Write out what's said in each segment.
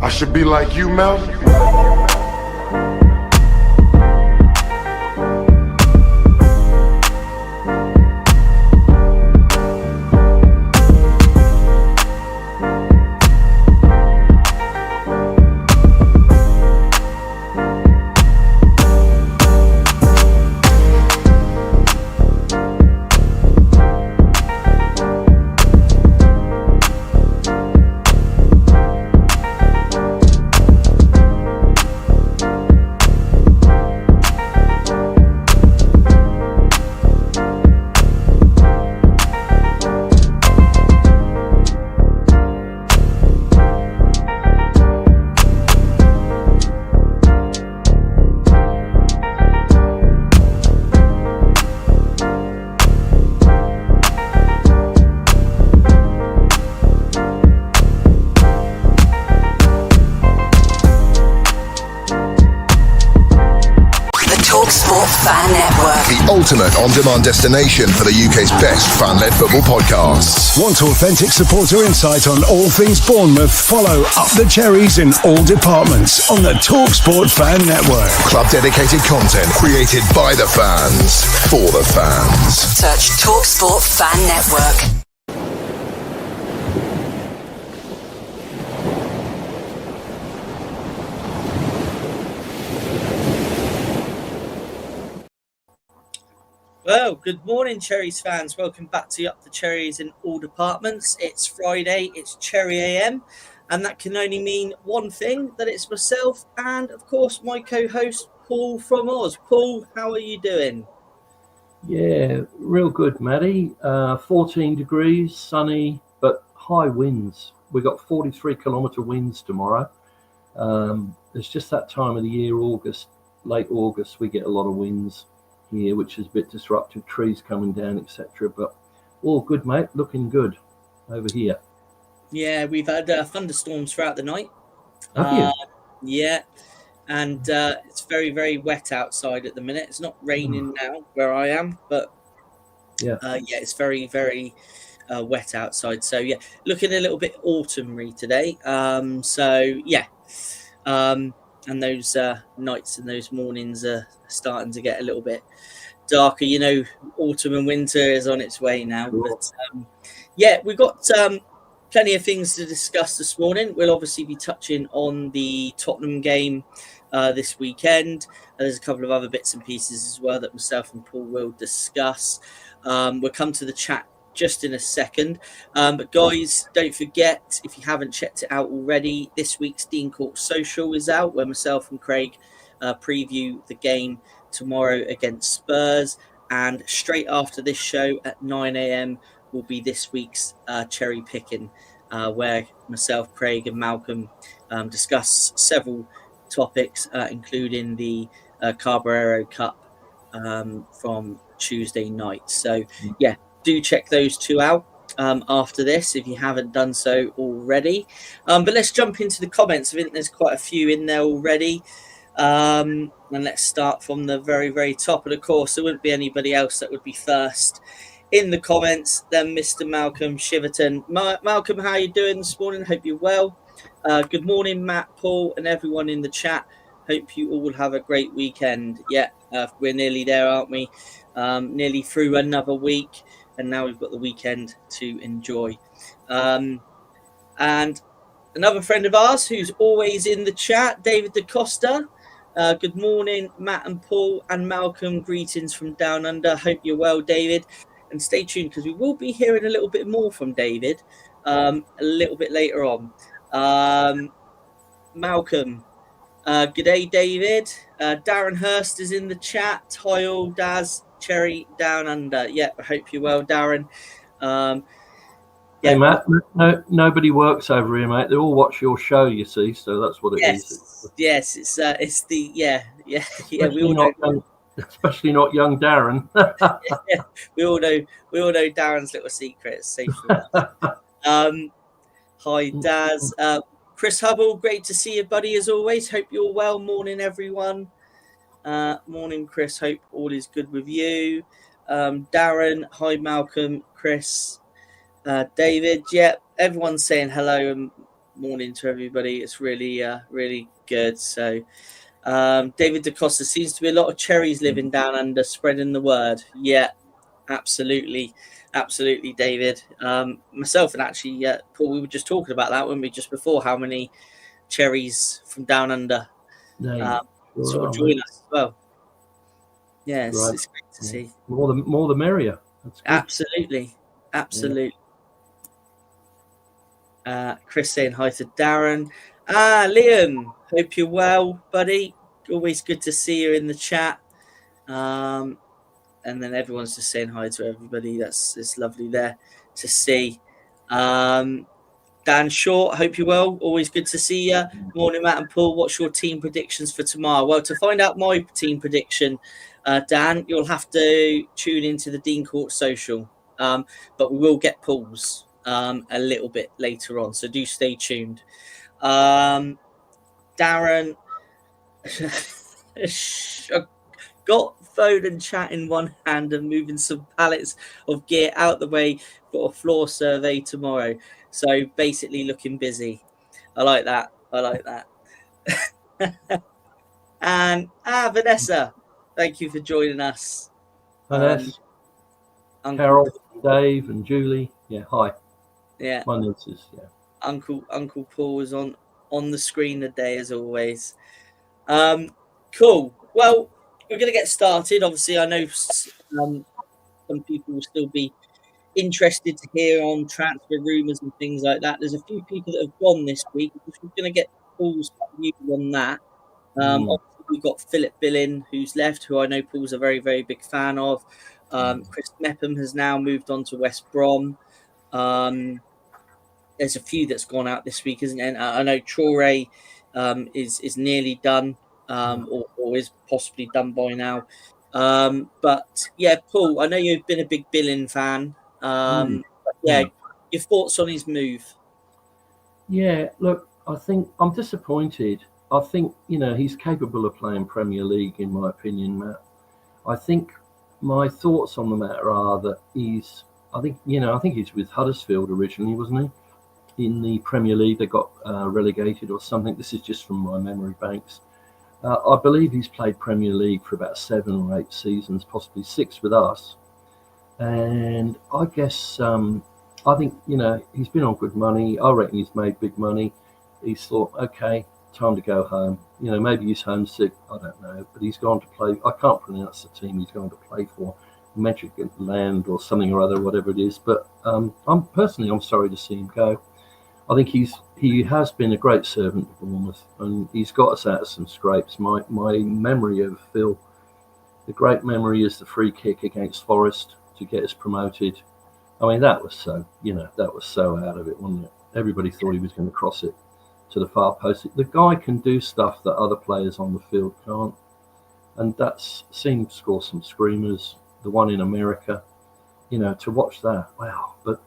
I should be like you, Mel. Ultimate on-demand destination for the UK's best fan-led football podcasts. Want authentic supporter insight on all things Bournemouth? Follow Up the Cherries in all departments on the TalkSport Fan Network. Club-dedicated content created by the fans, for the fans. Search TalkSport Fan Network. Well, good morning, Cherries fans. Welcome back to Up the Cherries in all departments. It's Friday, it's Cherry AM, and that can only mean one thing, that it's myself and, of course, my co-host, Paul from Oz. Paul, how are you doing? Yeah, real good, Maddie. 14 degrees, sunny, but high winds. We've got 43-kilometre winds tomorrow. It's just that time of the year, August, late August, we get a lot of winds here, which is a bit disruptive, trees coming down, etc. But all good, mate, looking good over here. Yeah, we've had thunderstorms throughout the night. Have you? Yeah, and it's very, very wet outside at the minute. It's not raining now where I am, but yeah, it's very, very wet outside. So yeah, looking a little bit autumn-y today. And those nights and those mornings are starting to get a little bit darker. You know, autumn and winter is on its way now. But we've got plenty of things to discuss this morning. We'll obviously be touching on the Tottenham game this weekend. There's a couple of other bits and pieces as well that myself and Paul will discuss. We'll come to the chat just in a second. But guys, don't forget, if you haven't checked it out already, this week's Dean Court Social is out, where myself and Craig preview the game tomorrow against Spurs. And straight after this show at 9 a.m. will be this week's Cherry Picking, where myself, Craig and Malcolm discuss several topics, including the Carabao Cup from Tuesday night. So, yeah, do check those two out after this if you haven't done so already. But let's jump into the comments. I think there's quite a few in there already. And let's start from the very, very top. And of course, there wouldn't be anybody else that would be first in the comments than Mr. Malcolm Shiverton. Malcolm, how are you doing this morning? Hope you're well. Good morning, Matt, Paul, and everyone in the chat. Hope you all have a great weekend. Yeah, we're nearly there, aren't we? Nearly through another week. And now we've got the weekend to enjoy. And another friend of ours who's always in the chat, David DaCosta. Good morning, Matt and Paul and Malcolm. Greetings from down under. Hope you're well, David. And stay tuned because we will be hearing a little bit more from David a little bit later on. Malcolm, good day, David. Darren Hurst is in the chat. Hi all, Daz. Cherry down under. Yeah, I hope you're well, Darren. Hey, Matt, nobody works over here, mate. They all watch your show, you see, so that's what it is. Yes, it's the we all know. Especially not young Darren. Yeah, we all know Darren's little secrets. Safe for us. Hi, Daz. Chris Hubble, great to see you, buddy, as always. Hope you're well. Morning, everyone. Morning, Chris. Hope all is good with you. Darren, hi, Malcolm, Chris, David. Yeah, everyone's saying hello and morning to everybody. It's really, really good. So, David DaCosta, seems to be a lot of cherries living down under, spreading the word. Yeah, absolutely, David. Myself and actually, Paul, we were just talking about that when we just before how many cherries from down under sort of join us as well. Yeah, it's great to see. More the merrier. That's good. Absolutely. Chris saying hi to Darren. Liam, hope you're well, buddy. Always good to see you in the chat. And then everyone's just saying hi to everybody. It's lovely there to see. Dan Short, hope you're well. Always good to see you. Morning, Matt and Paul. What's your team predictions for tomorrow? Well, to find out my team prediction, Dan, you'll have to tune into the Dean Court social. But we will get Paul's a little bit later on, so do stay tuned. Darren, got phone and chat in one hand and moving some pallets of gear out the way for a floor survey tomorrow. So basically looking busy. I like that. And Vanessa, thank you for joining us. Vanessa, Carol, Dave, and Julie. Yeah, hi. Yeah, my nieces. Yeah, Uncle Paul is on the screen today as always. Cool. Well, we're going to get started. Obviously, I know some people will still be interested to hear on transfer rumours and things like that. There's a few people that have gone this week. We're going to get Paul's view on that. Obviously, we've got Philip Billing, who's left, who I know Paul's a very, very big fan of. Chris Mepham has now moved on to West Brom. There's a few that's gone out this week, isn't it? And I know Traore is nearly done, or is possibly done by now. But yeah, Paul, I know you've been a big Billing fan. Your thoughts on his move? Yeah, look, I think I'm disappointed. I think, he's capable of playing Premier League, in my opinion, Matt. I think my thoughts on the matter are that I think he's with Huddersfield originally, wasn't he? In the Premier League, they got relegated or something. This is just from my memory banks. I believe he's played Premier League for about 7 or 8 seasons, possibly 6 with us. And I guess, I think, he's been on good money. I reckon he's made big money. He's thought, okay, time to go home. Maybe he's homesick. I don't know. But he's gone to play. I can't pronounce the team he's going to play for. Magic Land or something or other, whatever it is. But I'm sorry to see him go. I think he has been a great servant to Bournemouth, and he's got us out of some scrapes. My memory of Phil, the great memory is the free kick against Forest to get us promoted. I mean, that was so out of it, wasn't it? Everybody thought he was going to cross it to the far post. The guy can do stuff that other players on the field can't, and that's seen him score some screamers. The one in America, to watch that, wow! But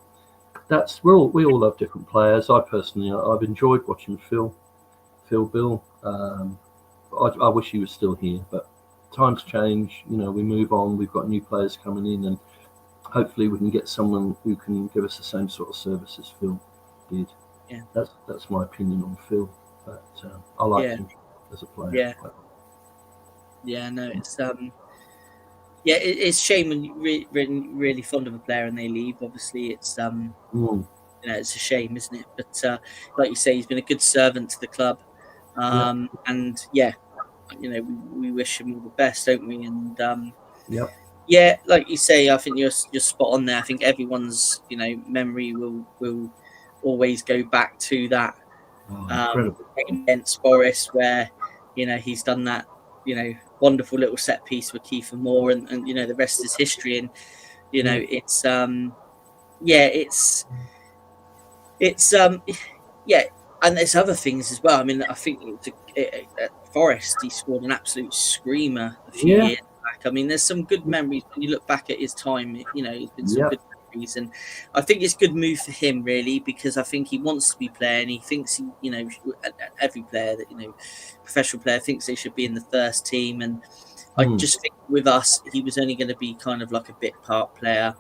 we all love different players. I've enjoyed watching Phil Bill. I wish he was still here, but times change. We move on. We've got new players coming in, and hopefully we can get someone who can give us the same sort of service as Phil did. Yeah, that's my opinion on Phil. But I like him as a player. Yeah. No, it's it's a shame when you're really fond of a player and they leave. Obviously, it's it's a shame, isn't it? But like you say, he's been a good servant to the club, and we wish him all the best, don't we? And like you say, I think you're spot on there. I think everyone's memory will always go back to that against Forest, where he's done that wonderful little set piece with Kiefer Moore, and the rest is history. And it's and there's other things as well. I mean, I think at Forest he scored an absolute screamer a few years back. I mean, there's some good memories when you look back at his time. It's been some good memories, and I think it's a good move for him, really, because I think he wants to be playing. He thinks every player that professional player thinks they should be in the first team, and I just think with us he was only going to be kind of like a bit part player.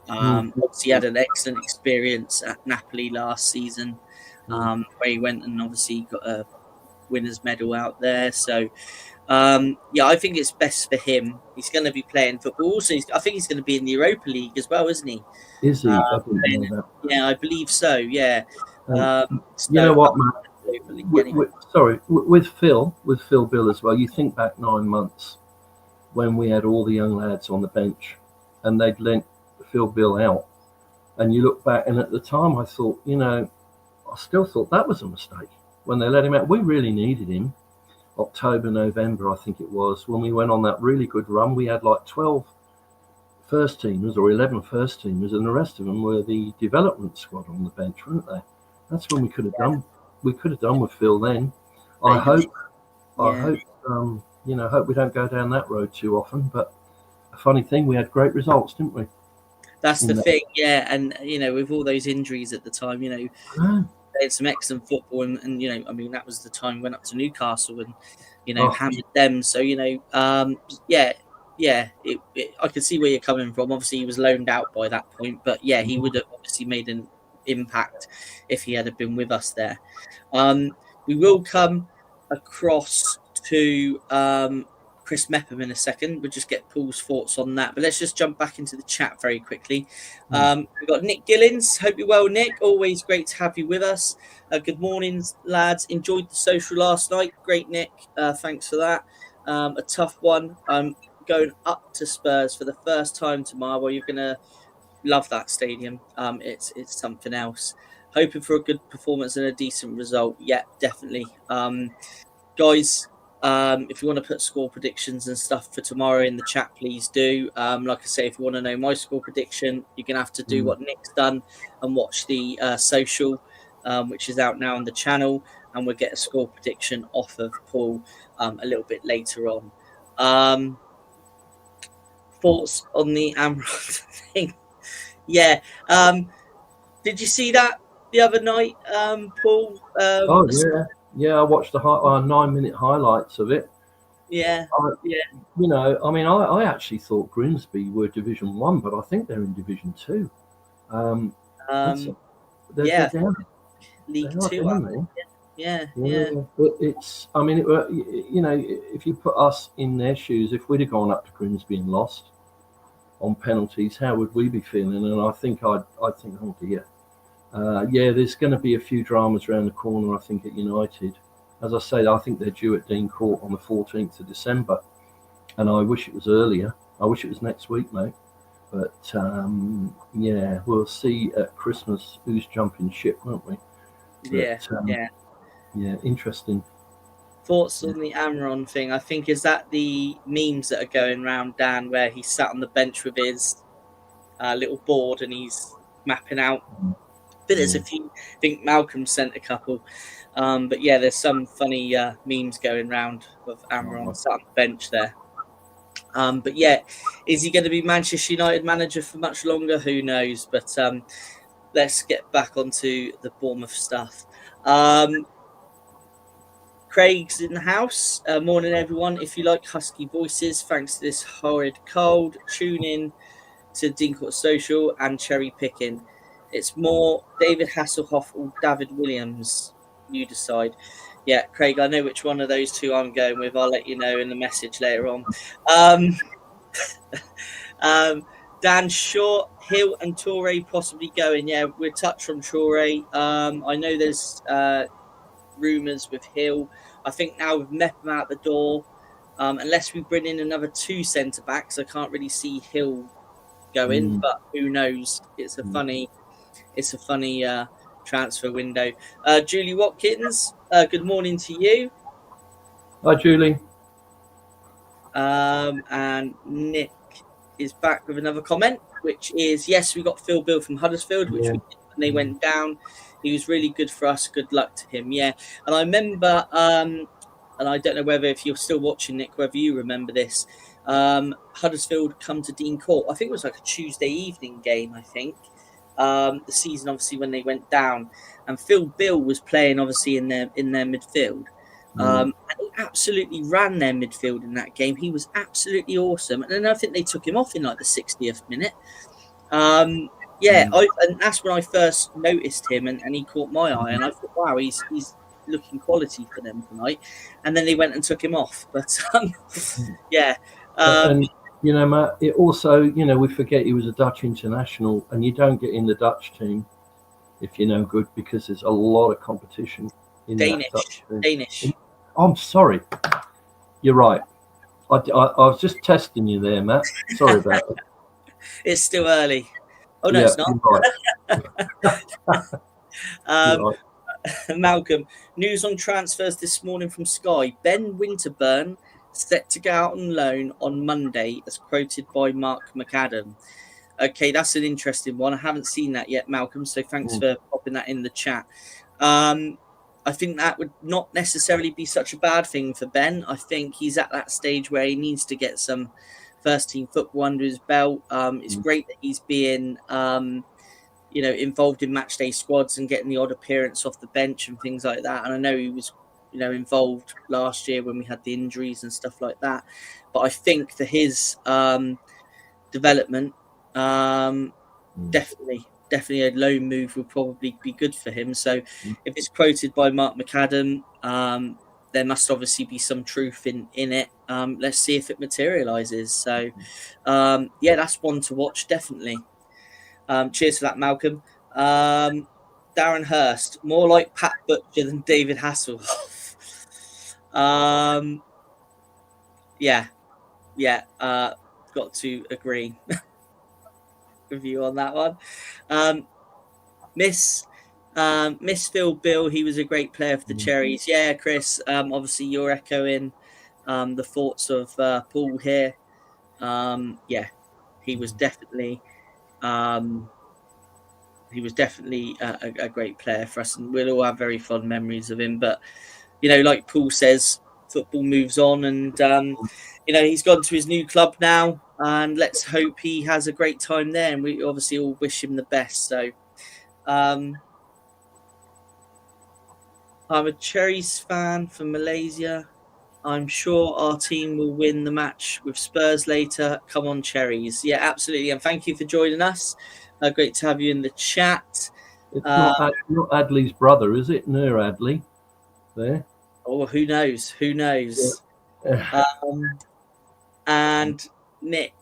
Obviously he had an excellent experience at Napoli last season, where he went and obviously got a winner's medal out there. So, I think it's best for him. He's going to be playing football. Also, I think he's going to be in the Europa League as well, isn't he? Is he? I didn't know that. Yeah, I believe so. Yeah. You know what, Matt? Anyway. With Phil Bill as well. You think back 9 months when we had all the young lads on the bench, and they'd lent Phil Bill out, and you look back, and at the time I thought, I still thought that was a mistake when they let him out. We really needed him. October, November, I think it was, when we went on that really good run. We had like 12 first teamers or 11 first teamers, and the rest of them were the development squad on the bench, weren't they? That's when we could have done. We could have done with Phil then. I hope we don't go down that road too often. But a funny thing, we had great results, didn't we? That's the thing, yeah. And with all those injuries at the time, they had some excellent football, and that was the time we went up to Newcastle and hammered them. So I could see where you're coming from. Obviously, he was loaned out by that point, but he would have obviously made an impact if he had been with us there. We will come across to Chris Mepham in a second. We'll just get Paul's thoughts on that, but let's just jump back into the chat very quickly. We've got Nick Gillins. Hope you're well, Nick. Always great to have you with us. Good morning, lads. Enjoyed the social last night. Great, Nick. Thanks for that. A tough one. I'm going up to Spurs for the first time tomorrow. Well, you're gonna love that stadium. It's something else. Hoping for a good performance and a decent result. Yeah, definitely. Guys, if you want to put score predictions and stuff for tomorrow in the chat, please do. Like I say, if you want to know my score prediction, you're going to have to do what Nick's done and watch the social, which is out now on the channel, and we'll get a score prediction off of Paul a little bit later on. Thoughts on the Amron thing? Yeah. Did you see that the other night, Paul? Yeah, I watched the 9-minute highlights of it. Yeah. I actually thought Grimsby were Division 1, but I think they're in Division 2. They're down. League 2. Yeah. But it's, if you put us in their shoes, if we'd have gone up to Grimsby and lost on penalties, how would we be feeling? And I think I'd think, oh dear. There's going to be a few dramas around the corner, I think, at United. As I say, I think they're due at Dean Court on the 14th of December. And I wish it was earlier. I wish it was next week, mate. But, we'll see at Christmas who's jumping ship, won't we? But, yeah, interesting. Thoughts on the Amron thing? I think, is that the memes that are going around, Dan, where he sat on the bench with his little board and he's mapping out. But there's a few. I think Malcolm sent a couple. But there's some funny memes going around of Amron sat on the bench there. Is he going to be Manchester United manager for much longer? Who knows? But let's get back onto the Bournemouth stuff. Craig's in the house. Morning, everyone. If you like husky voices, thanks to this horrid cold, tune in to Dean Court Social and Cherry Picking. It's more David Hasselhoff or David Williams. You decide. Yeah, Craig, I know which one of those two I'm going with. I'll let you know in the message later on. Dan, Shaw, Hill and Toure possibly going. Yeah, we'll touch on Toure. I know there's rumours with Hill. I think now with Mepham out the door, unless we bring in another 2 centre-backs, I can't really see Hill going, but who knows? It's a funny transfer window. Julie Watkins, good morning to you. Hi, Julie. And Nick is back with another comment, which is, yes, we got Phil Bill from Huddersfield, which we did when they went down. He was really good for us. Good luck to him. Yeah. And I remember, and I don't know whether, if you're still watching, Nick, whether you remember this, Huddersfield come to Dean Court. I think it was like a Tuesday evening game, I think. The season, obviously, when they went down. And Phil Bill was playing, obviously, in their midfield. And he absolutely ran their midfield in that game. He was absolutely awesome. And then I think they took him off in like the 60th minute. Yeah, and that's when I first noticed him, and he caught my eye, and I thought, wow, he's looking quality for them tonight. And then they went and took him off, but yeah. And Matt, it also, we forget he was a Dutch international, and you don't get in the Dutch team if you're no good, because there's a lot of competition in that Dutch team. Danish. I'm sorry, you're right. I was just testing you there, Matt. Sorry about it. It's still early. Oh no, Yeah, it's not. You're right. Malcolm, news on transfers this morning from Sky. Ben Winterburn set to go out on loan on Monday, as quoted by Mark McAdam. Okay, that's an interesting one. I haven't seen that yet, Malcolm, so thanks for popping that in the chat. I think that would not necessarily be such a bad thing for Ben. I think he's at that stage where he needs to get some first-team football under his belt. It's great that he's being involved in match day squads and getting the odd appearance off the bench and things like that. And I know he was, involved last year when we had the injuries and stuff like that. But I think for his development, definitely a loan move will probably be good for him. So if it's quoted by Mark McAdam, there must obviously be some truth in it. Let's see if it materializes. So that's one to watch, definitely. Cheers for that, Malcolm. Darren Hurst, more like Pat Butcher than David Hasselhoff. Got to agree with you on that one. Miss Phil Bill, he was a great player for the Cherries. Yeah, Chris, obviously you're echoing the thoughts of Paul here. He was definitely a great player for us, and we'll all have very fond memories of him. But like Paul says, football moves on, and he's gone to his new club now, and let's hope he has a great time there. And we obviously all wish him the best. So I'm a Cherries fan from Malaysia. I'm sure our team will win the match with Spurs later. Come on, Cherries. Yeah, absolutely. And thank you for joining us. Great to have you in the chat. It's not Adley's brother, is it? Nur Adley there. Oh, who knows? Who knows? Yeah. And Nick,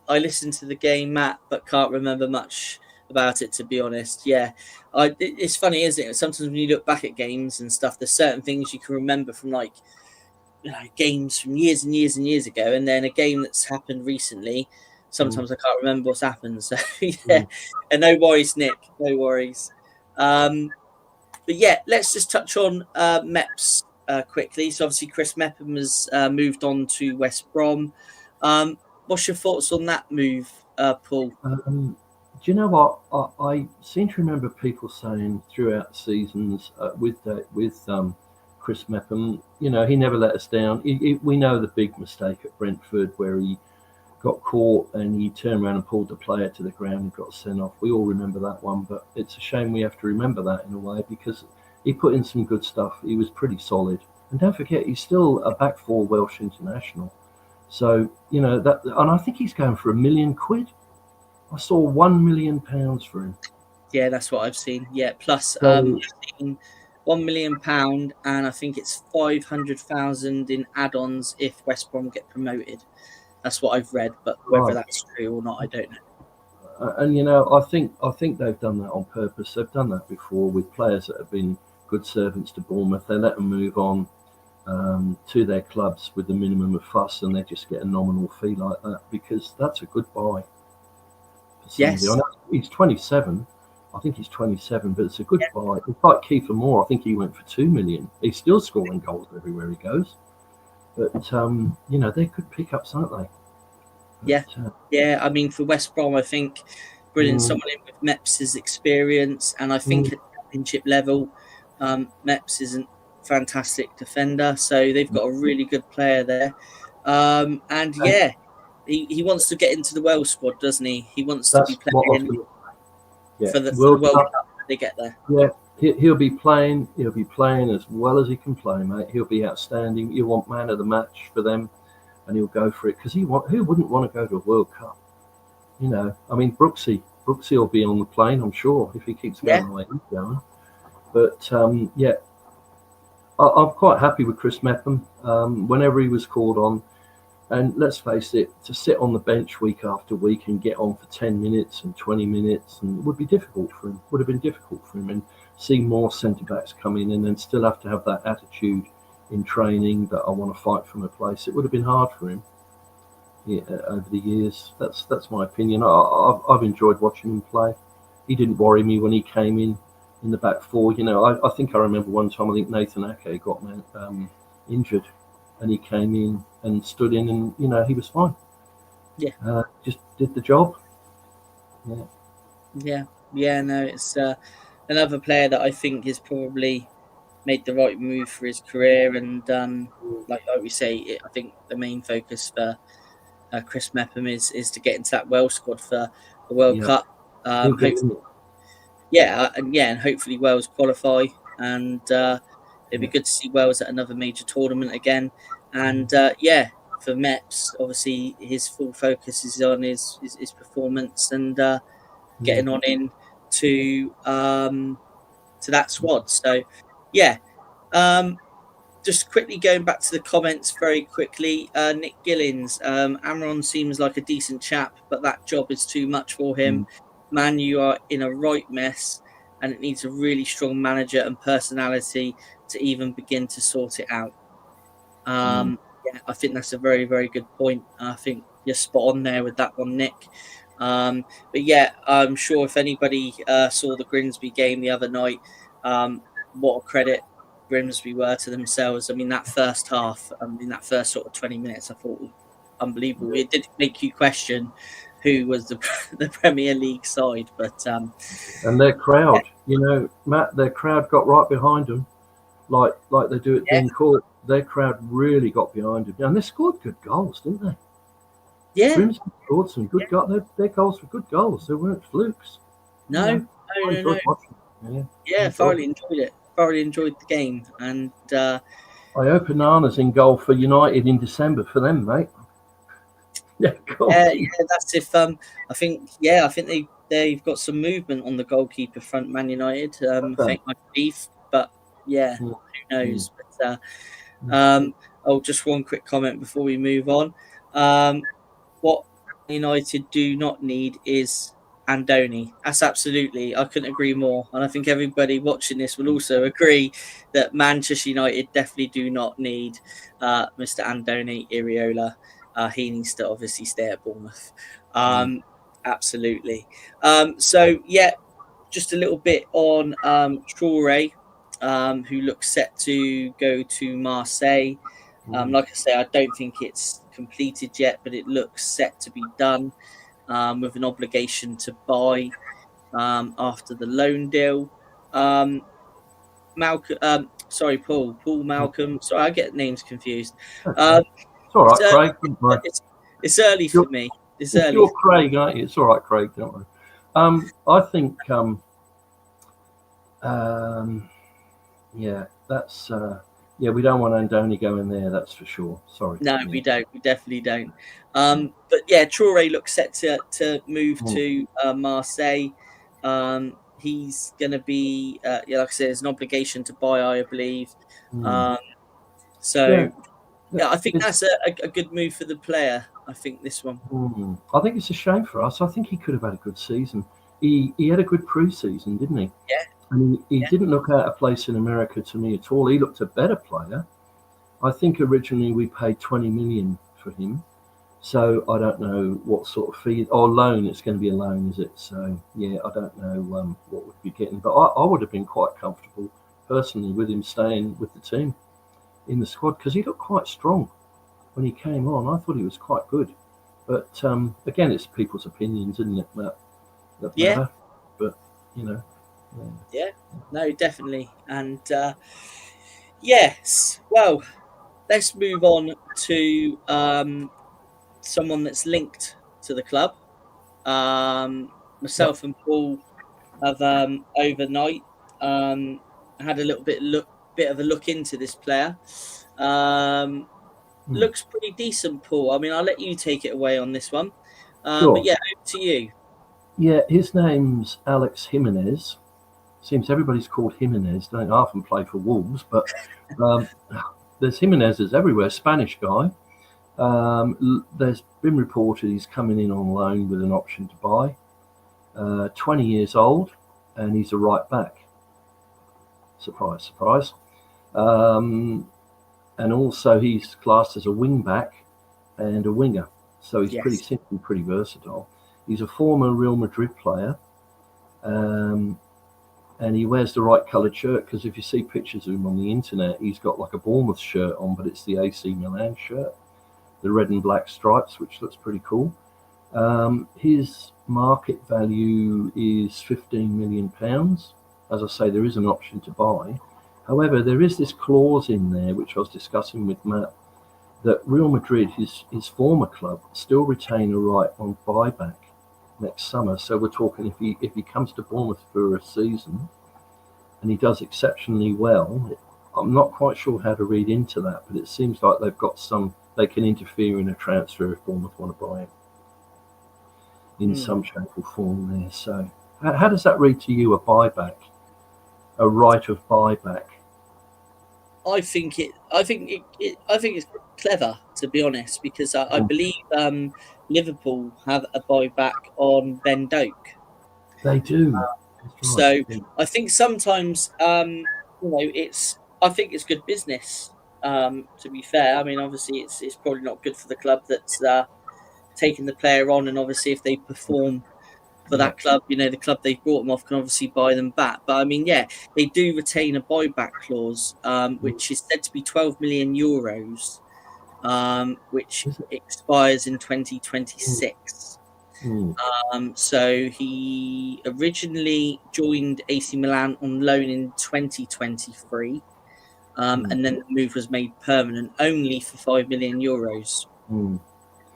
I listened to the game, Matt, but can't remember much about it, to be honest. Yeah, it's funny, isn't it? Sometimes when you look back at games and stuff, there's certain things you can remember from games from years and years and years ago, and then a game that's happened recently. Sometimes I can't remember what's happened. So and no worries, Nick. No worries. But yeah, let's just touch on Meps quickly. So obviously Chris Mepham has moved on to West Brom. What's your thoughts on that move, Paul? Do you know what? I seem to remember people saying throughout seasons with Chris Mepham, he never let us down. We know the big mistake at Brentford where he got caught and he turned around and pulled the player to the ground and got sent off. We all remember that one, but it's a shame we have to remember that in a way, because he put in some good stuff. He was pretty solid. And don't forget, he's still a back four Welsh international. So, that, and I think he's going for £1 million. I saw £1 million for him. Yeah, that's what I've seen. Yeah, plus I've seen £1 million, and I think it's 500,000 in add-ons if West Brom get promoted. That's what I've read, but whether that's true or not, I don't know. And I think they've done that on purpose. They've done that before with players that have been good servants to Bournemouth. They let them move on to their clubs with the minimum of fuss, and they just get a nominal fee like that, because that's a good buy. Yes, he's 27. I think he's 27, but it's a good buy. It's like Kiefer Moore. I think he went for £2 million. He's still scoring goals everywhere he goes. But they could pick up something. I mean, for West Brom, I think bringing someone in with Meps' experience, and I think at championship level, Meps is a fantastic defender, so they've got a really good player there. He wants to get into the Welsh squad, doesn't he? He wants to be playing for the World Cup when they get there. Yeah. He'll be playing as well as he can play, mate. He'll be outstanding. You want man of the match for them, and he'll go for it, because who wouldn't want to go to a World Cup? I mean, Brooksy Brooksy will be on the plane, I'm sure, if he keeps going the way he's going. But I'm quite happy with Chris Mepham. Whenever he was called on, and let's face it, to sit on the bench week after week and get on for 10 minutes and 20 minutes and would be difficult for him. Would have been difficult for him, and see more centre backs come in and then still have to have that attitude in training that I want to fight for my place. It would have been hard for him. Yeah, over the years, that's my opinion. I've enjoyed watching him play. He didn't worry me when he came in the back four. I think I remember one time, I think Nathan Ake got injured, and he came in and stood in, and he was fine. Yeah, just did the job. Yeah. No, it's another player that I think has probably made the right move for his career, and like we say, I think the main focus for Chris Mepham is to get into that Wales squad for the World Cup. Hopefully, and hopefully Wales qualify, and it'd be good to see Wales at another major tournament again. And for Meps, obviously his full focus is on his performance and getting on in to that squad. So just quickly going back to the comments very quickly. Nick Gillins, Amron seems like a decent chap, but that job is too much for him. Man, you are in a right mess, and it needs a really strong manager and personality to even begin to sort it out. I think that's a very, very good point. I think you're spot on there with that one, Nick. But I'm sure if anybody saw the Grimsby game the other night, what a credit Grimsby were to themselves. I mean, that first half, that first sort of 20 minutes, I thought was unbelievable. It did make you question who was the Premier League side, but and their crowd, Matt, their crowd got right behind them, like they do at Dean Court. Their crowd really got behind them, and they scored good goals, didn't they? Yeah, Grimsby scored some good goals. Their goals were good goals. They weren't flukes. No. Thoroughly enjoyed it. Thoroughly enjoyed the game, and I hope Bananas in goal for United in December for them, mate. That's if I think they've got some movement on the goalkeeper front, Man United. I believe, but who knows? But just one quick comment before we move on. What United do not need is Andoni. That's absolutely, I couldn't agree more. And I think everybody watching this will also agree that Manchester United definitely do not need Mr. Andoni Iraola. He needs to obviously stay at Bournemouth. Absolutely. Just a little bit on Traoré, who looks set to go to Marseille. Like I say, I don't think it's completed yet, but it looks set to be done. With an obligation to buy after the loan deal. Paul Malcolm. Sorry, I get names confused. It's all right, Craig. It's early for me. It's early. You're Craig, aren't you? It's all right, Craig. Don't worry. I think, that's. We don't want Andoni going there, that's for sure. Sorry. No, we don't. We definitely don't. But Traoré looks set to move to Marseille. He's going to be, like I said, there's an obligation to buy, I believe. I think that's a good move for the player. I think this one. I think it's a shame for us. I think he could have had a good season. He had a good pre-season, didn't he? Yeah. And he didn't look out of place in America to me at all. He looked a better player. I think originally we paid 20 million for him. So I don't know what sort of fee or loan. It's going to be a loan, is it? So I don't know what we'd be getting. But I would have been quite comfortable personally with him staying with the team in the squad because he looked quite strong when he came on. I thought he was quite good. But again, it's people's opinions, isn't it? That matter. But no, definitely. And well, let's move on to someone that's linked to the club. Myself and Paul have overnight had a little bit of a look into this player. Looks pretty decent, Paul. I mean, I'll let you take it away on this one. Sure. But over to you. Yeah, his name's Álex Jiménez. Seems everybody's called Jiménez. Don't often play for Wolves, but there's Jiménez's everywhere. Spanish guy. There's been reported he's coming in on loan with an option to buy. 20 years old, and he's a right back. Surprise, surprise. And also he's classed as a wing back and a winger. So he's pretty simple, pretty versatile. He's a former Real Madrid player. And he wears the right coloured shirt, because if you see pictures of him on the internet, he's got like a Bournemouth shirt on, but it's the AC Milan shirt, the red and black stripes, which looks pretty cool. His market value is £15 million. As I say, there is an option to buy. However, there is this clause in there, which I was discussing with Matt, that Real Madrid, his former club, still retain a right on buyback next summer. So we're talking if he comes to Bournemouth for a season and he does exceptionally well, I'm not quite sure how to read into that, but it seems like they can interfere in a transfer if Bournemouth want to buy him in some shape or form there. So how does that read to you, a right of buyback? I think it's clever, to be honest, because I believe Liverpool have a buyback on Ben Doak. They do. So I think sometimes I think it's good business. To be fair, I mean, obviously it's probably not good for the club that's taking the player on, and obviously if they perform for that club, the club they brought them off can obviously buy them back. But I mean, they do retain a buyback clause, which is said to be €12 million, which expires in 2026. So he originally joined AC Milan on loan in 2023, and then the move was made permanent only for €5 million.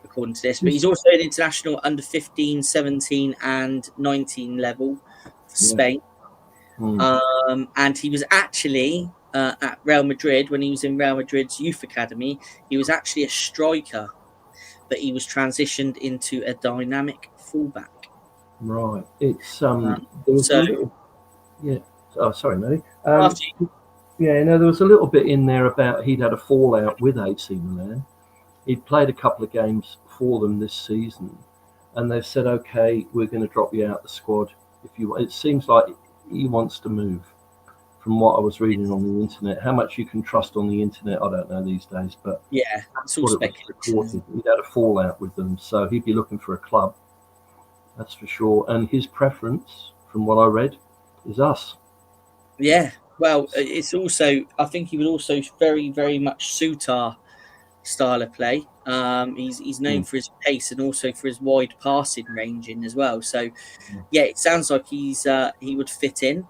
According to this, but he's also an international under 15, 17 and 19 level for Spain. And he was actually at Real Madrid, when he was in Real Madrid's youth academy, he was actually a striker, but he was transitioned into a dynamic fullback. Right. It's Oh, sorry, Matty. There was a little bit in there about he'd had a fallout with AC Milan. He'd played a couple of games for them this season, and they've said, okay, we're going to drop you out the squad if you want. It seems like he wants to move, from what I was reading on the internet. How much you can trust on the internet, I don't know these days, but it's all speculation. He'd had a fallout with them, so he'd be looking for a club, that's for sure. And his preference, from what I read, is us. Yeah, well, it's also, I think he would also very, very much suit our style of play. He's known for his pace and also for his wide passing ranging as well. So it sounds like he would fit in.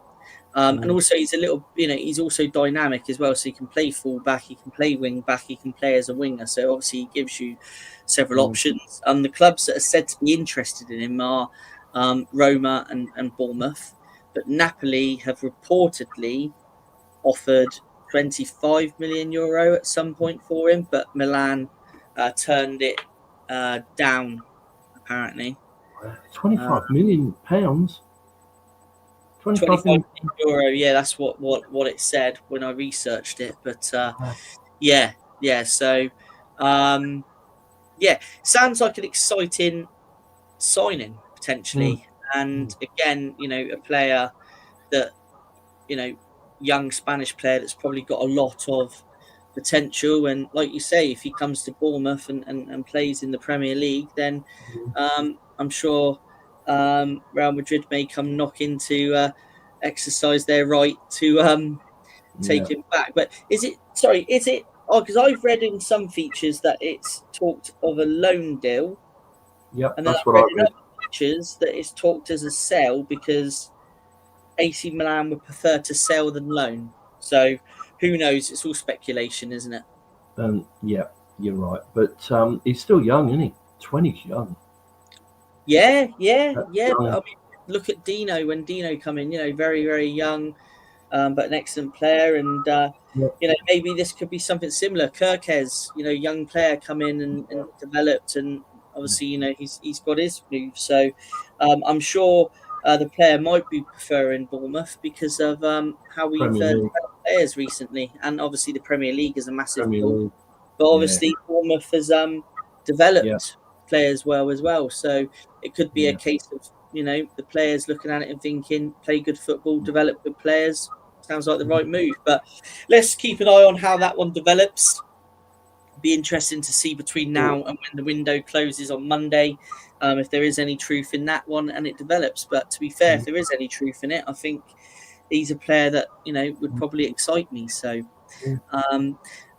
And also he's a little, he's also dynamic as well. So he can play full back, he can play wing back, he can play as a winger. So obviously he gives you several options. The clubs that are said to be interested in him are Roma and Bournemouth, but Napoli have reportedly offered €25 million at some point for him, but Milan turned it down, apparently. £25 million? €25 million, that's what it said when I researched it. But so sounds like an exciting signing potentially. And again, a player that, young Spanish player that's probably got a lot of potential. And like you say, if he comes to Bournemouth and plays in the Premier League, then I'm sure Real Madrid may come knocking to exercise their right to take him back. But is it because I've read in some features that it's talked of a loan deal. And then that's what I read. In other features that it's talked as a sell, because AC Milan would prefer to sell than loan. So who knows? It's all speculation, isn't it? You're right. But he's still young, isn't he? 20's young. Yeah. I mean, look at Dino when Dino come in. Very, very young, but an excellent player. And maybe this could be something similar. Kirkes, young player come in and developed, and obviously he's got his move. So I'm sure the player might be preferring Bournemouth because of how we've developed players recently, and obviously the Premier League is a massive pool. But obviously Bournemouth has developed players well as well, so it could be a case of the players looking at it and thinking, play good football, develop good players. Sounds like the right move. But let's keep an eye on how that one develops. Be interesting to see between now and when the window closes on Monday, if there is any truth in that one and it develops. But to be fair, if there is any truth in it, I think he's a player that would probably excite me. So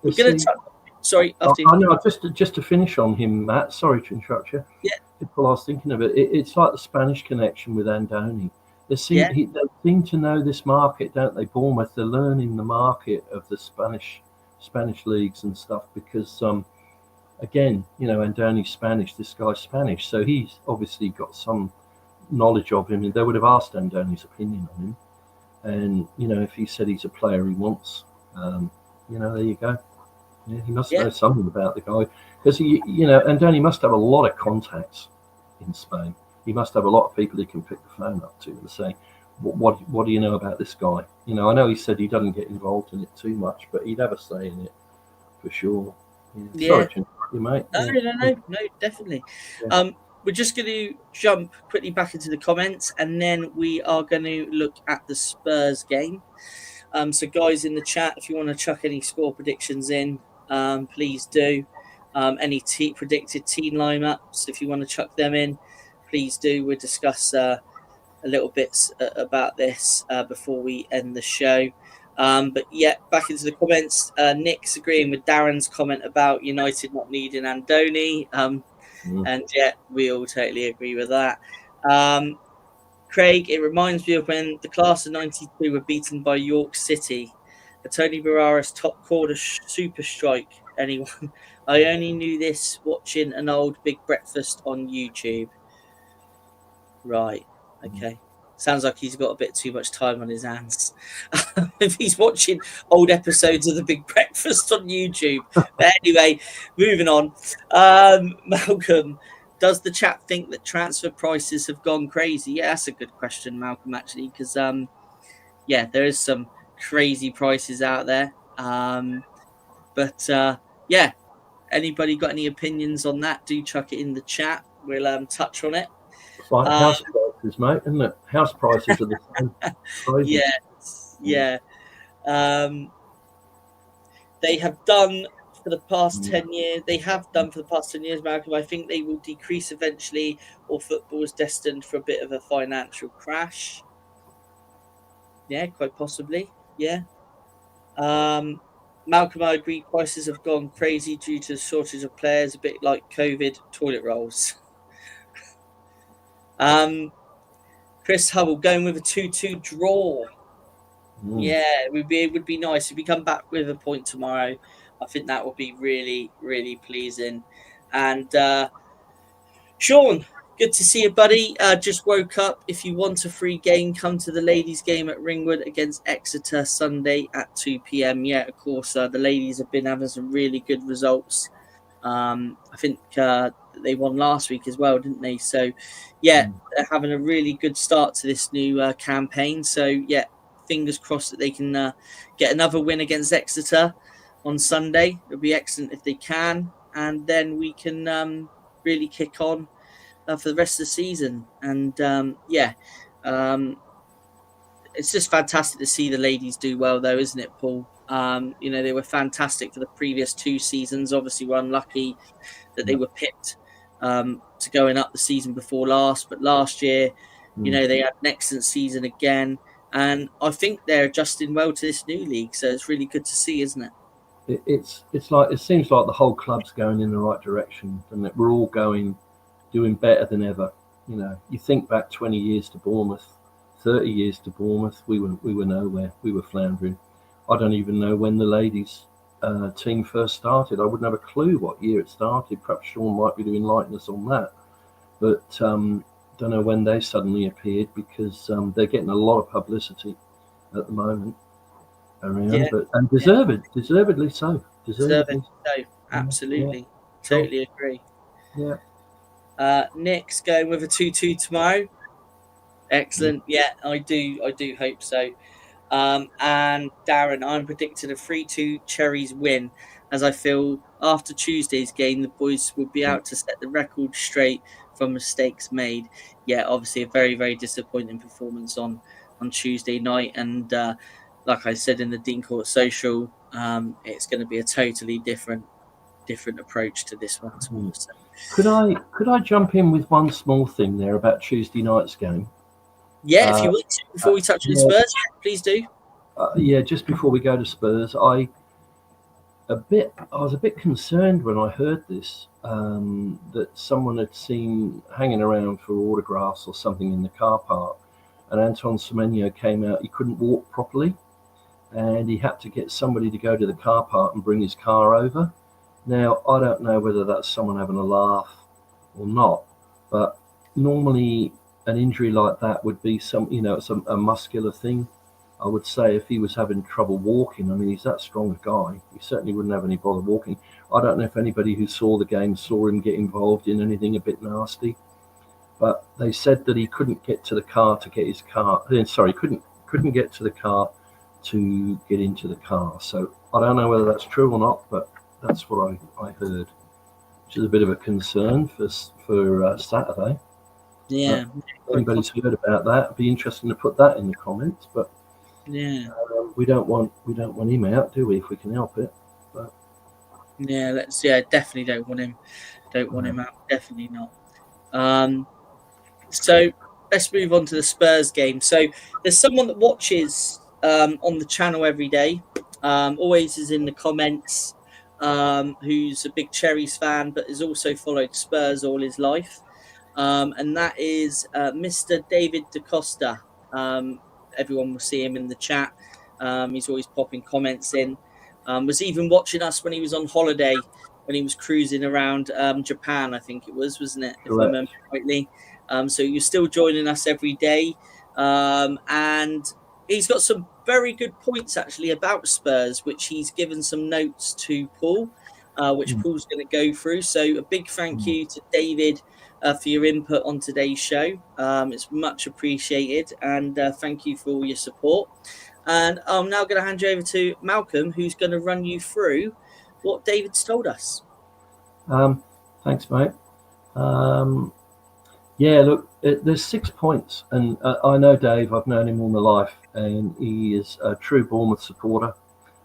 we're going to. Sorry, I know. Just to finish on him, Matt. Sorry to interrupt you. Yeah. While I was thinking of it, it's like the Spanish connection with Andoni. They seem to know this market, don't they? Bournemouth, they're learning the market of the Spanish leagues and stuff because, again, Andoni's Spanish. This guy's Spanish, so he's obviously got some knowledge of him, and they would have asked Andoni's opinion on him. And if he said he's a player he wants, there you go. Yeah, he must know something about the guy because Andoni must have a lot of contacts in Spain. He must have a lot of people he can pick the phone up to and say, "What do you know about this guy?" I know he said he doesn't get involved in it too much, but he'd have a say in it for sure. Yeah. Sorry to interrupt you, mate. No, definitely. Yeah. We're just going to jump quickly back into the comments, and then we are going to look at the Spurs game. So, guys in the chat, if you want to chuck any score predictions in, please do. Any predicted team lineups, if you want to chuck them in, please do. We'll discuss a little bit about this before we end the show. But yeah, back into the comments. Nick's agreeing with Darren's comment about United not needing Andoni. And yeah, we all totally agree with that. Craig, it reminds me of when the class of 92 were beaten by York City. A Tony Barraras top quarter super strike. Anyone? I only knew this watching an old Big Breakfast on YouTube. Right. Okay. Sounds like he's got a bit too much time on his hands. If he's watching old episodes of the Big Breakfast on YouTube. But anyway, moving on. Malcolm, does the chap think that transfer prices have gone crazy? Yeah, that's a good question, Malcolm, actually, because there is some crazy prices out there. But anybody got any opinions on that? Do chuck it in the chat. We'll touch on it. It's like house prices, mate, isn't it? House prices are the same. Crazy. Yeah. They have done for the past 10 years. They have done for the past 10 years, Malcolm. I think they will decrease eventually, or football is destined for a bit of a financial crash. Yeah, quite possibly. Yeah. Malcolm, I agree. Prices have gone crazy due to the shortage of players, a bit like COVID toilet rolls. Chris Hubble going with a 2-2 draw. Yeah, it would be nice if we come back with a point tomorrow. I think that would be really, really pleasing. And Sean, good to see you, buddy. Just woke up. If you want a free game, come to the ladies' game at Ringwood against Exeter Sunday at 2 p.m. Yeah, of course, the ladies have been having some really good results. I think they won last week as well, didn't they? So, yeah, they're having a really good start to this new campaign. So, yeah, fingers crossed that they can get another win against Exeter on Sunday. It'll be excellent if they can. And then we can really kick on for the rest of the season. And, it's just fantastic to see the ladies do well, though, isn't it, Paul? They were fantastic for the previous 2 seasons. Obviously, we're unlucky that they were picked to going up the season before last. But last year, they had an excellent season again. And I think they're adjusting well to this new league. So it's really good to see, isn't it? It's like it seems like the whole club's going in the right direction, and that we're all doing better than ever. You think back 20 years to Bournemouth, 30 years to Bournemouth, we were nowhere. We were floundering. I don't even know when the ladies team first started. I wouldn't have a clue what year it started. Perhaps Sean might be able to enlighten us on that. But don't know when they suddenly appeared, because they're getting a lot of publicity at the moment around, and deservedly so. Deservedly so. Absolutely, totally agree. Yeah. Nick's going with a 2-2 tomorrow. Excellent. Yeah, I do hope so. And Darren, I'm predicting a 3-2 Cherries win, as I feel after Tuesday's game, the boys will be out to set the record straight from mistakes made. Yeah, obviously a very, very disappointing performance on Tuesday night. And like I said in the Dean Court social, it's going to be a totally different approach to this one tomorrow. So. Could I jump in with one small thing there about Tuesday night's game? Yeah, if you would, before we touch on the Spurs, please do. Just before we go to Spurs, I was a bit concerned when I heard this, that someone had seen hanging around for autographs or something in the car park, and Anton Semenyo came out. He couldn't walk properly, and he had to get somebody to go to the car park and bring his car over. Now, I don't know whether that's someone having a laugh or not, but normally an injury like that would be it's a muscular thing. I would say if he was having trouble walking, I mean, he's that strong a guy, he certainly wouldn't have any bother walking. I don't know if anybody who saw the game saw him get involved in anything a bit nasty, but they said that he couldn't get to the car to get his car. Sorry, couldn't get to the car to get into the car. So I don't know whether that's true or not, but that's what I heard, which is a bit of a concern for Saturday. Yeah. If anybody's heard about that, it'd be interesting to put that in the comments. But yeah, we don't want him out, do we? If we can help it. But definitely don't want him. Don't want him out. Definitely not. So let's move on to the Spurs game. So there's someone that watches on the channel every day. Always is in the comments. Who's a big Cherries fan, but has also followed Spurs all his life. And that is Mr. David DaCosta. Everyone will see him in the chat. He's always popping comments in. Was even watching us when he was on holiday, when he was cruising around Japan, I think it was, wasn't it? If I remember rightly. So you're still joining us every day. And he's got some very good points, actually, about Spurs, which he's given some notes to Paul, which Paul's going to go through. So a big thank you to David for your input on today's show. It's much appreciated, and thank you for all your support. And I'm now going to hand you over to Malcolm, who's going to run you through what David's told us. Thanks, mate. Look, there's 6 points, and I know Dave. I've known him all my life, and he is a true Bournemouth supporter,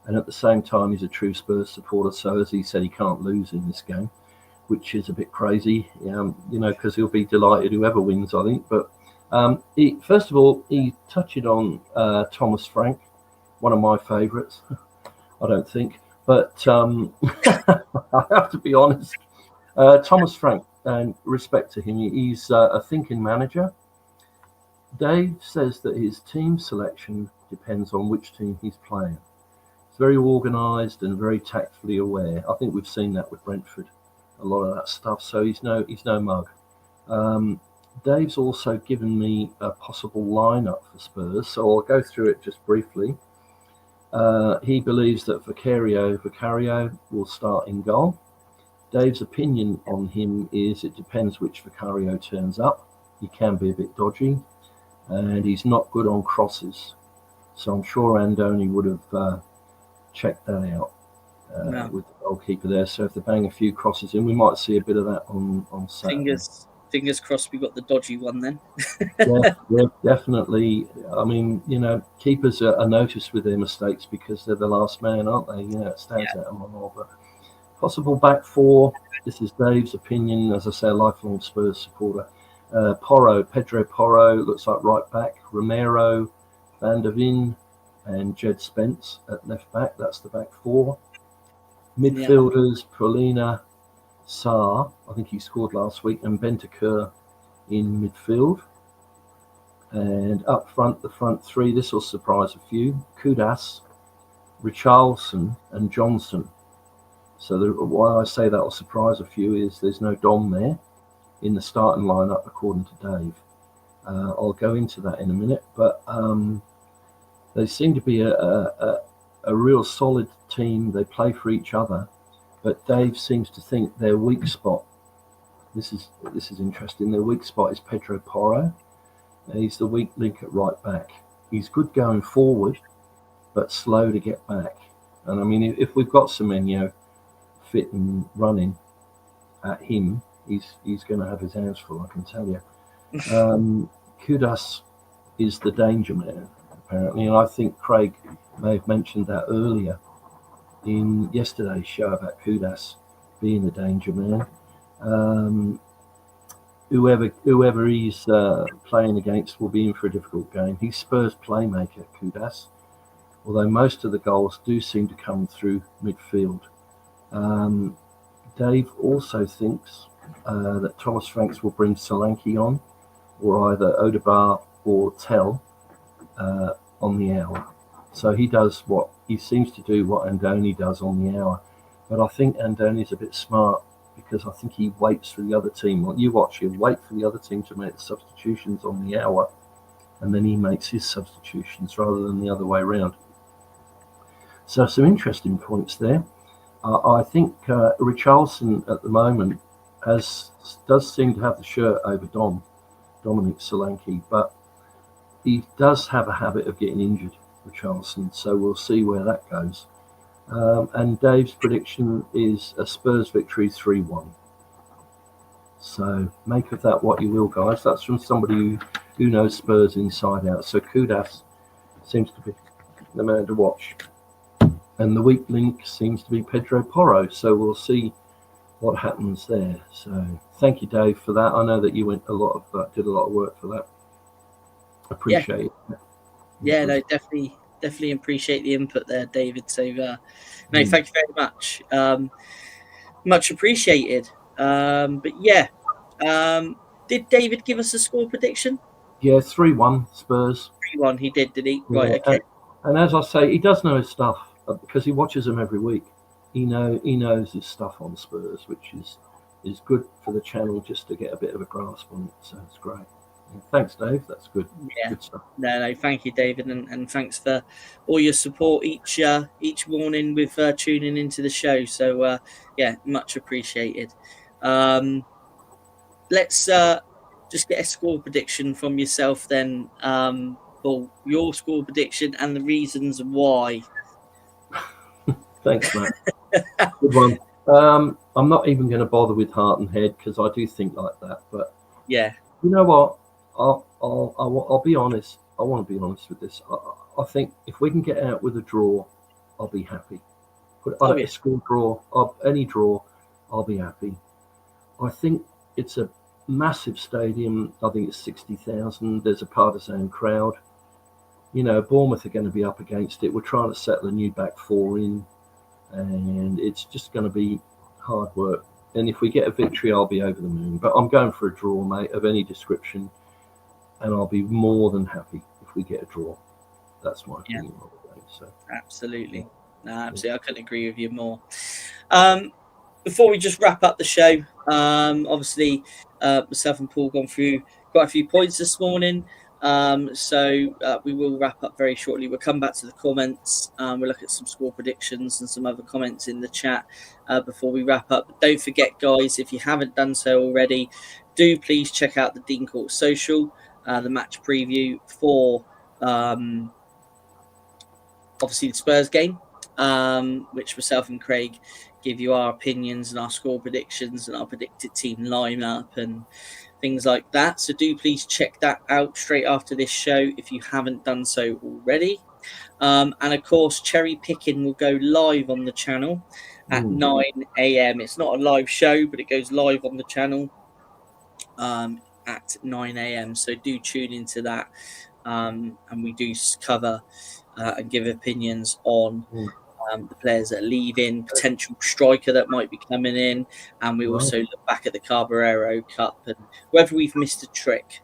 and at the same time, he's a true Spurs supporter. So, as he said, he can't lose in this game, which is a bit crazy, because he'll be delighted whoever wins, I think. But first of all, he touched on Thomas Frank, one of my favourites, I don't think. But I have to be honest, Thomas Frank, and respect to him, he's a thinking manager. Dave says that his team selection depends on which team he's playing. He's very organised and very tactfully aware. I think we've seen that with Brentford, a lot of that stuff. So he's no mug. Dave's also given me a possible lineup for Spurs, so I'll go through it just briefly. He believes that Vicario will start in goal. Dave's opinion on him is it depends which Vicario turns up. He can be a bit dodgy, and he's not good on crosses. So I'm sure Andoni would have checked that out with the goalkeeper there. So if they bang a few crosses in, we might see a bit of that on Saturday. Fingers crossed we got the dodgy one then. yeah, definitely. I mean, keepers are noticed with their mistakes because they're the last man, aren't they? It stands out among all. But possible back four. This is Dave's opinion. As I say, a lifelong Spurs supporter. Pedro Porro looks like right back. Romero, Van der Ven, and Jed Spence at left back. That's the back four. Midfielders, Paulina, Sarr, I think he scored last week, and Bentancur in midfield. And up front, the front three, this will surprise a few. Kudas, Richarlison, and Johnson. So why I say that will surprise a few is there's no Dom there in the starting lineup, according to Dave. I'll go into that in a minute, but they seem to be a real solid team. They play for each other, but Dave seems to think their weak spot this is interesting. Their weak spot is Pedro Porro. He's the weak link at right back. He's good going forward, but slow to get back. And I mean, if we've got Semenyo fit and running at him, he's going to have his hands full, I can tell you. Kudus is the danger man, apparently, and I think Craig may have mentioned that earlier in yesterday's show about Kudus being the danger man. Whoever he's playing against will be in for a difficult game. He's Spurs playmaker, Kudus, although most of the goals do seem to come through midfield. Dave also thinks that Thomas Franks will bring Solanke on, or either Odegaard or Tell on the hour. So he seems to do what Andoni does on the hour. But I think Andoni's a bit smart, because I think he waits for the other team. Well, you watch, he'll wait for the other team to make the substitutions on the hour, and then he makes his substitutions rather than the other way around. So some interesting points there. I think Richarlison at the moment does seem to have the shirt over Dominic Solanke, but he does have a habit of getting injured, Richarlison, so we'll see where that goes. And Dave's prediction is a Spurs victory 3-1. So make of that what you will, guys. That's from somebody who knows Spurs inside out. So Kudus seems to be the man to watch. And the weak link seems to be Pedro Porro. So we'll see what happens there. So thank you, Dave, for that. I know that you did a lot of work for that. Appreciate it. Yeah, no, definitely appreciate the input there, David. So no, thank you very much. Much appreciated. But yeah, did David give us a score prediction? Yeah, 3-1 Spurs. 3-1, he did he? Right, okay. And as I say, he does know his stuff because he watches them every week. He knows his stuff on Spurs, which is good for the channel just to get a bit of a grasp on it. So it's great. Thanks, Dave. That's good. Yeah. Good stuff. No, thank you, David, and thanks for all your support each morning with tuning into the show. So yeah, much appreciated. Let's just get a score prediction from yourself then, Paul. Your score prediction and the reasons why. Thanks, Matt. Good one. I'm not even going to bother with heart and head because I do think like that. But yeah, you know what? I'll be honest. I want to be honest with this. I think if we can get out with a draw, I'll be happy. But a score draw, any draw, I'll be happy. I think it's a massive stadium. I think it's 60,000. There's a partisan crowd. You know, Bournemouth are going to be up against it. We're trying to settle a new back four in, and it's just going to be hard work. And if we get a victory, I'll be over the moon. But I'm going for a draw, mate, of any description. And I'll be more than happy if we get a draw. That's my opinion. So. Absolutely. No, absolutely. I couldn't agree with you more. Before we just wrap up the show, obviously, myself and Paul gone through quite a few points this morning. So we will wrap up very shortly. We'll come back to the comments. We'll look at some score predictions and some other comments in the chat before we wrap up. But don't forget, guys, if you haven't done so already, do please check out the Dean Court Social, the match preview for obviously the Spurs game, which myself and Craig give you our opinions and our score predictions and our predicted team lineup and things like that. So do please check that out straight after this show if you haven't done so already. And of course, Cherry Picking will go live on the channel at 9 a.m. It's not a live show, but it goes live on the channel at 9 a.m. So do tune into that. And we do cover and give opinions on the players that are leaving, potential striker that might be coming in, and we also look back at the Carbarero Cup and whether we've missed a trick.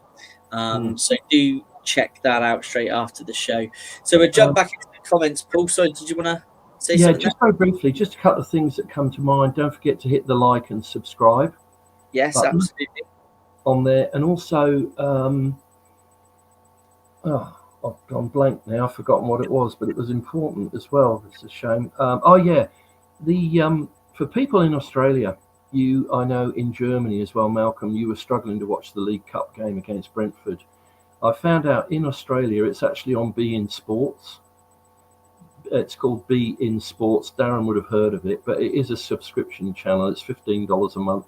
So do check that out straight after the show. So we'll jump back into the comments. Paul, so did you want to say something? Yeah, just very briefly, just a couple of things that come to mind. Don't forget to hit the like and subscribe. Yes, absolutely. On there, and also, I've gone blank now. I've forgotten what it was, but it was important as well. It's a shame. The for people in Australia, I know in Germany as well, Malcolm, you were struggling to watch the League Cup game against Brentford. I found out in Australia it's actually on beIN Sports. It's called beIN Sports. Darren would have heard of it, but it is a subscription channel. It's $15 a month.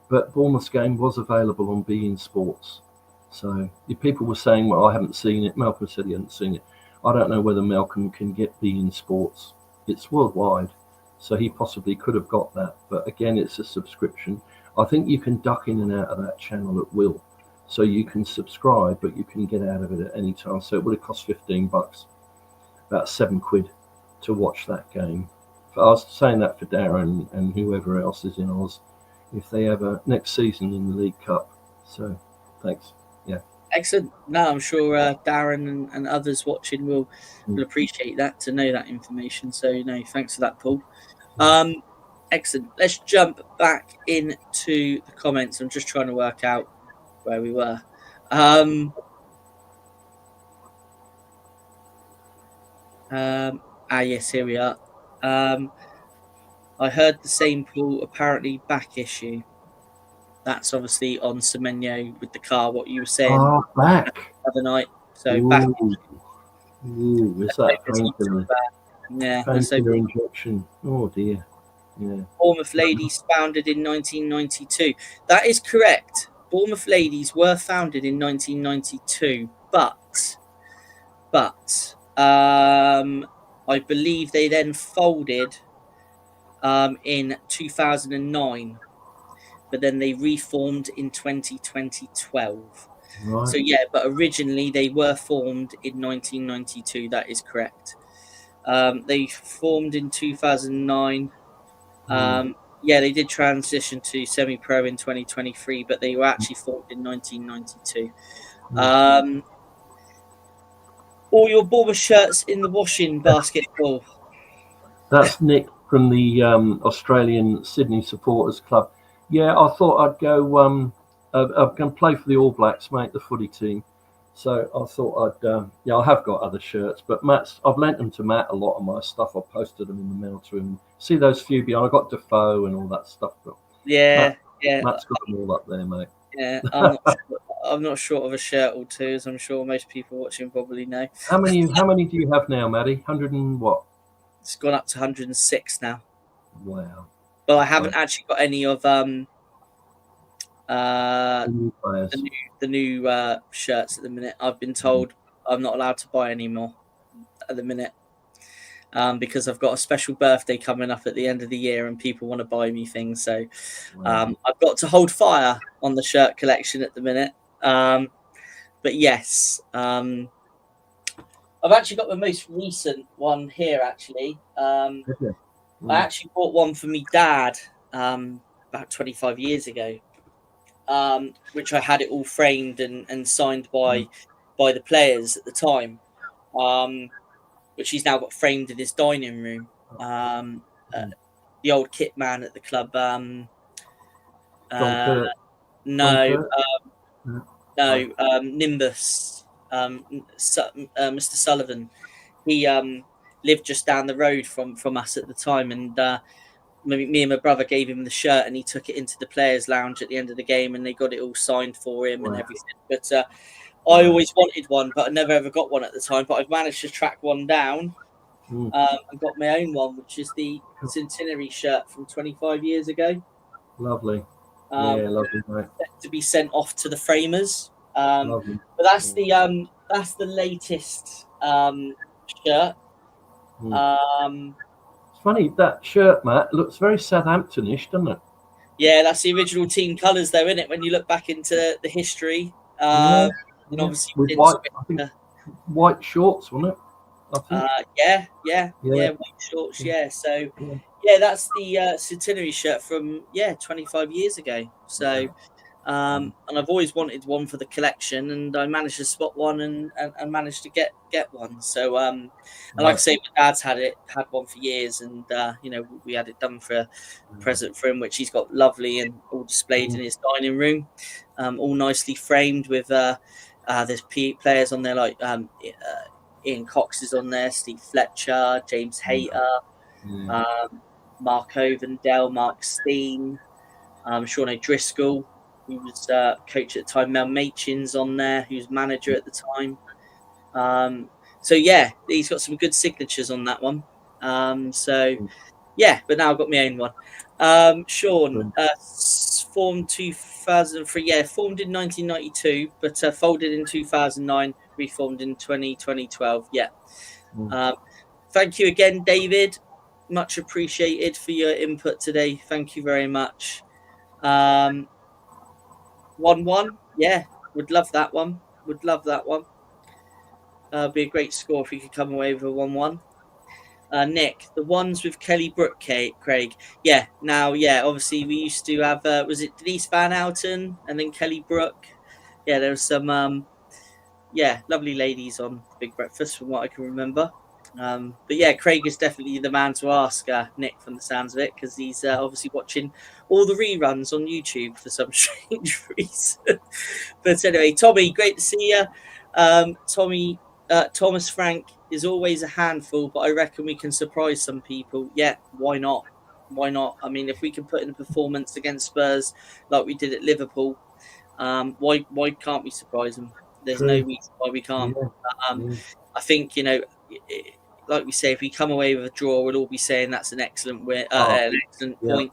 But Bournemouth's game was available on beIN Sports. So if people were saying, well, I haven't seen it. Malcolm said he hadn't seen it. I don't know whether Malcolm can get beIN Sports. It's worldwide. So he possibly could have got that. But again, it's a subscription. I think you can duck in and out of that channel at will. So you can subscribe, but you can get out of it at any time. So it would have cost $15, about £7 to watch that game. I was saying that for Darren and whoever else is in Oz, if they ever next season in the League Cup. So thanks. Yeah. Excellent. No, I'm sure Darren and others watching will appreciate that, to know that information. So, thanks for that, Paul. Excellent. Let's jump back into the comments. I'm just trying to work out where we were. Yes, here we are. I heard the same, Paul, apparently back issue. That's obviously on Semenyo with the car, what you were saying back the other night. So back issue. Ooh, is that painkiller? Yeah. Painkiller injection. Oh dear. Yeah. Bournemouth Ladies founded in 1992. That is correct. Bournemouth Ladies were founded in 1992, but I believe they then folded in 2009, but then they reformed in 2012. Right. So yeah, but originally they were formed in 1992. That is correct. They formed in 2009. Yeah, they did transition to semi-pro in 2023, but they were actually formed in 1992. All your Bournemouth shirts in the washing basket, Paul. That's Nick from the Australian Sydney Supporters Club. Yeah, I thought I'd go. I'm going to play for the All Blacks, mate, the footy team. So I thought I'd. I have got other shirts, but I've lent them to Matt, a lot of my stuff. I posted them in the mail to him. See those few behind? I got Defoe and all that stuff. But Yeah. Matt's got them all up there, mate. Yeah, I'm not short of a shirt or two, as I'm sure most people watching probably know. How many do you have now, Maddie? 100 and what? It's gone up to 106 now. Wow. But I haven't actually got any of The new players. the new shirts at the minute. I've been told I'm not allowed to buy any more at the minute, because I've got a special birthday coming up at the end of the year and people want to buy me things. So I've got to hold fire on the shirt collection at the minute. But yes, I've actually got the most recent one here, actually. I actually bought one for me dad about 25 years ago, which I had it all framed and signed by the players at the time, which he's now got framed in his dining room. The old kit man at the club. Nimbus. Mr. Sullivan. He lived just down the road from us at the time, and me and my brother gave him the shirt, and he took it into the players' lounge at the end of the game, and they got it all signed for him and everything. But I always wanted one, but I never ever got one at the time. But I've managed to track one down and got my own one, which is the centenary shirt from 25 years ago. Lovely. Lovely, mate. To be sent off to the framers. But that's the latest shirt. It's funny, that shirt, Matt, looks very Southamptonish, doesn't it? Yeah, that's the original team colours, though, isn't it? When you look back into the history, and obviously with white, I think, white shorts, wasn't it? Yeah, white shorts. Yeah, so that's the centenary shirt from 25 years ago. So. And I've always wanted one for the collection, and I managed to spot one and managed to get one. So, and like I say, my dad's had one for years, and we had it done for a present for him, which he's got lovely and all displayed in his dining room, all nicely framed with. There's players on there like Ian Cox is on there, Steve Fletcher, James Hayter, Mark Ovendale, Mark Steen. Sean O'Driscoll, who was coach at the time. Mel Machin's on there, who's manager at the time. So yeah, he's got some good signatures on that one. So yeah, but now I've got my own one. Sean, formed 2003. Yeah, formed in 1992, but folded in 2009, reformed in 2012. Yeah. Thank you again, David. Much appreciated for your input today. Thank you very much. 1-1. Yeah, would love that one. Would love that one. Be a great score if we could come away with a 1-1. Nick, the ones with Kelly Brook, Craig. Yeah, now, yeah, obviously we used to have, was it Denise Van Houten and then Kelly Brook? Yeah, there was some, lovely ladies on Big Breakfast from what I can remember. But yeah, Craig is definitely the man to ask, Nick, from the sounds of it, because he's obviously watching all the reruns on YouTube for some strange reason. But anyway, Tommy, great to see you. Thomas Frank is always a handful, but I reckon we can surprise some people. Yeah, why not? Why not? I mean, if we can put in a performance against Spurs like we did at Liverpool, why can't we surprise them? There's no reason why we can't. I think, like we say, if we come away with a draw, we'll all be saying that's an excellent win, an excellent point.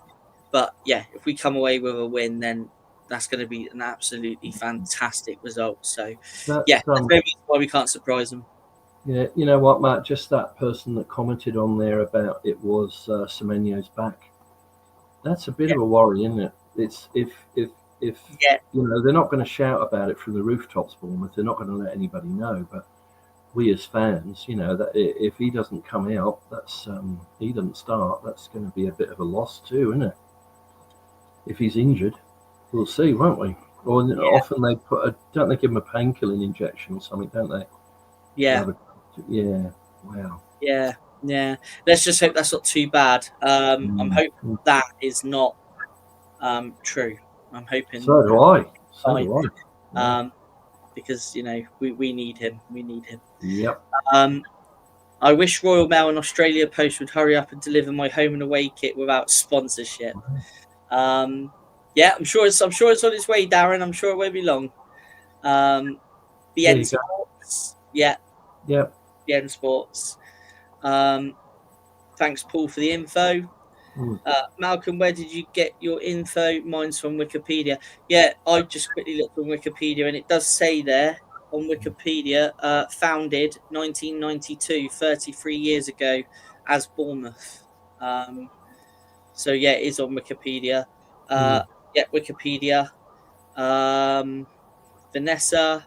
But yeah, if we come away with a win, then that's going to be an absolutely fantastic result. So there's no reason why we can't surprise them. Yeah, you know what, Matt? Just that person that commented on there about it was Semenyo's back. That's a bit of a worry, isn't it? It's if they're not going to shout about it from the rooftops, Bournemouth. They're not going to let anybody know, but we as fans, that if he doesn't come out, he doesn't start. That's going to be a bit of a loss too, isn't it? If he's injured, we'll see, won't we? Or often they don't they give him a painkilling injection or something, don't they? Yeah. Yeah. Wow. Yeah. Let's just hope that's not too bad. I'm hoping that is not true. I'm hoping. So do I. Because we need him. We need him. Yep. I wish Royal Mail and Australia Post would hurry up and deliver my home and away kit without sponsorship. Yeah, I'm sure it's on its way, Darren. I'm sure it won't be long. BN Sports. Yeah. BN Sports. Thanks, Paul, for the info. Malcolm, where did you get your info? Mine's from Wikipedia. Yeah, I just quickly looked on Wikipedia, and it does say there on Wikipedia, founded 1992, 33 years ago, as Bournemouth. So yeah, it is on Wikipedia. Yeah, Wikipedia. Vanessa,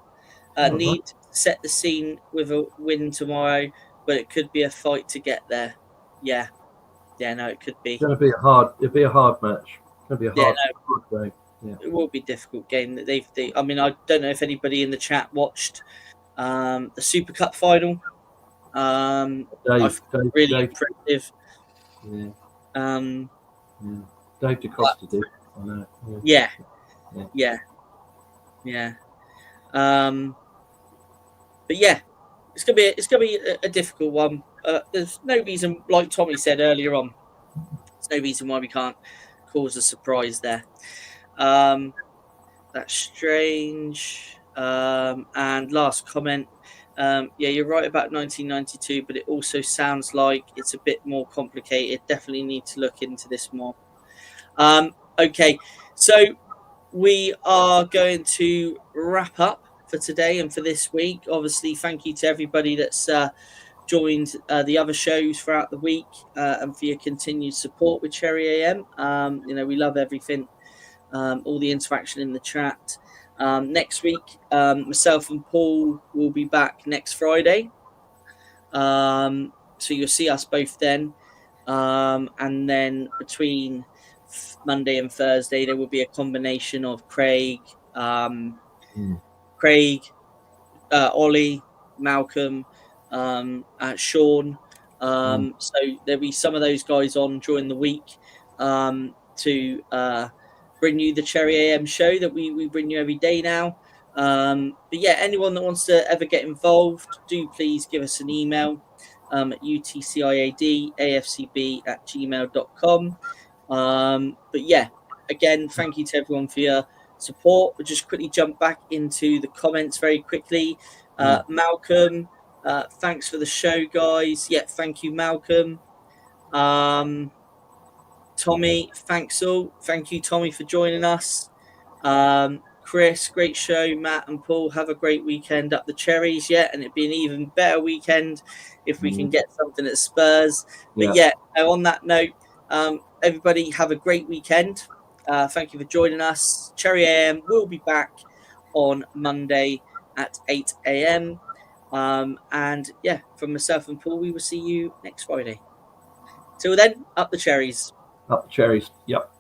need to set the scene with a win tomorrow, but it could be a fight to get there. Yeah, no, it could be. It'll be a hard match. It'll be a hard game. Yeah. It will be a difficult game. I mean, I don't know if anybody in the chat watched the Super Cup final. Really impressive. Yeah. Dave DeCosta did. I know. Yeah. But yeah, it's gonna be a difficult one. There's no reason, like Tommy said earlier on, there's no reason why we can't cause a surprise there. That's strange. And last comment. Yeah, you're right about 1992, but it also sounds like it's a bit more complicated. Definitely need to look into this more. Okay, so we are going to wrap up for today and for this week. Obviously, thank you to everybody that's joined the other shows throughout the week and for your continued support with Cherry AM. We love everything, all the interaction in the chat. Next week, myself and Paul will be back next Friday. So you'll see us both then. And then between Monday and Thursday, there will be a combination of Craig, Ollie, Malcolm, Sean. So there'll be some of those guys on during the week to bring you the Cherry AM show that we bring you every day now. But yeah, anyone that wants to ever get involved, do please give us an email at utciadafcb@gmail.com. But yeah, Again, thank you to everyone for your support. We'll just quickly jump back into the comments very quickly. Malcolm, thanks for the show, guys. Yeah, thank you, Malcolm. Tommy, thanks all. Thank you, Tommy, for joining us. Chris, great show. Matt and Paul, have a great weekend up the Cherries. Yeah, and it'd be an even better weekend if we can get something at Spurs. But on that note, everybody have a great weekend. Thank you for joining us. Cherry AM will be back on Monday at 8 a.m. And yeah, from myself and Paul, we will see you next Friday. Till then, up the Cherries. Up the Cherries. Yep.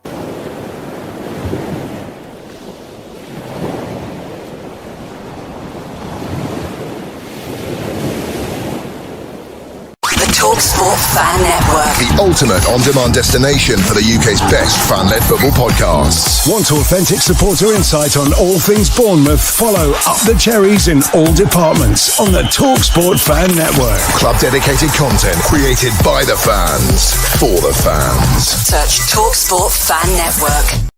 TalkSport Fan Network. The ultimate on-demand destination for the UK's best fan-led football podcasts. Want authentic supporter insight on all things Bournemouth? Follow Up the Cherries in all departments on the TalkSport Fan Network. Club-dedicated content created by the fans, for the fans. Search TalkSport Fan Network.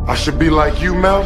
I should be like you, Mel.